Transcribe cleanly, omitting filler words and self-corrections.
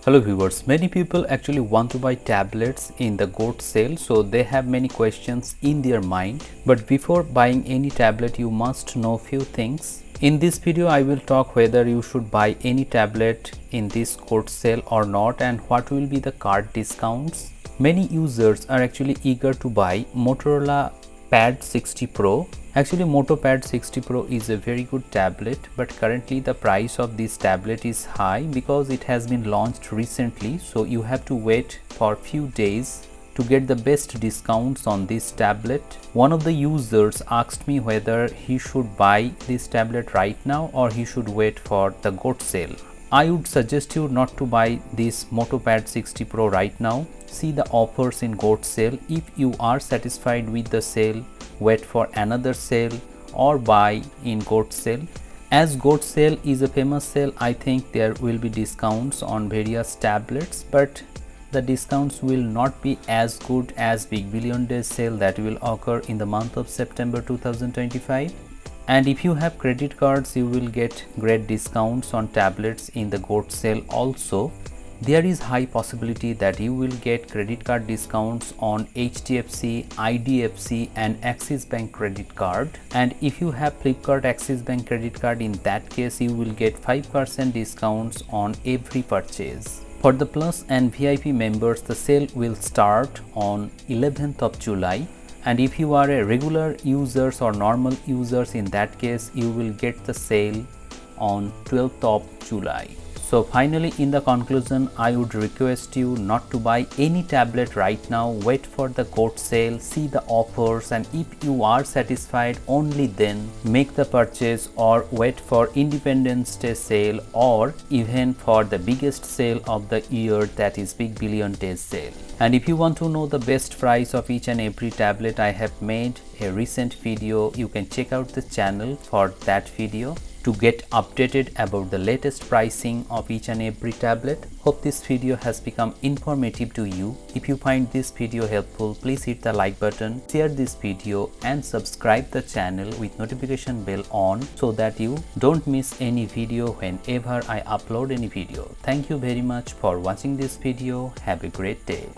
Hello viewers, many people actually want to buy tablets in the GOAT sale, so they have many questions in their mind. But before buying any tablet, you must know few things. In this video, I will talk whether you should buy any tablet in this GOAT sale or not and what will be the card discounts. Many users are actually eager to buy Motorola Pad 60 Pro. Actually, Moto Pad 60 Pro is a very good tablet, but currently the price of this tablet is high because it has been launched recently, so you have to wait for few days to get the best discounts on this tablet. One of the users asked me whether he should buy this tablet right now or he should wait for the GOAT sale. I would suggest you not to buy this Moto Pad 60 Pro right now. See the offers in GOAT sale. If you are satisfied with the sale, wait for another sale or buy in GOAT sale. As GOAT sale is a famous sale, I think there will be discounts on various tablets, but the discounts will not be as good as Big Billion Days sale that will occur in the month of September 2025. And if you have credit cards, you will get great discounts on tablets in the GOAT sale also. There is high possibility that you will get credit card discounts on HDFC, IDFC and Axis Bank credit card. And if you have Flipkart Axis Bank credit card, in that case you will get 5% discounts on every purchase. For the Plus and VIP members, the sale will start on 11th of July. And if you are a regular users or normal users, in that case you will get the sale on 12th of July. So finally, in the conclusion, I would request you not to buy any tablet right now. Wait for the GOAT sale, see the offers, and if you are satisfied, only then make the purchase, or wait for Independence Day sale or even for the biggest sale of the year, that is Big Billion Days sale. And if you want to know the best price of each and every tablet, I have made a recent video. You can check out the channel for that video to get updated about the latest pricing of each and every tablet. Hope this video has become informative to you. If you find this video helpful, please hit the like button, share this video and subscribe the channel with notification bell on so that you don't miss any video whenever I upload any video. Thank you very much for watching this video. Have a great day.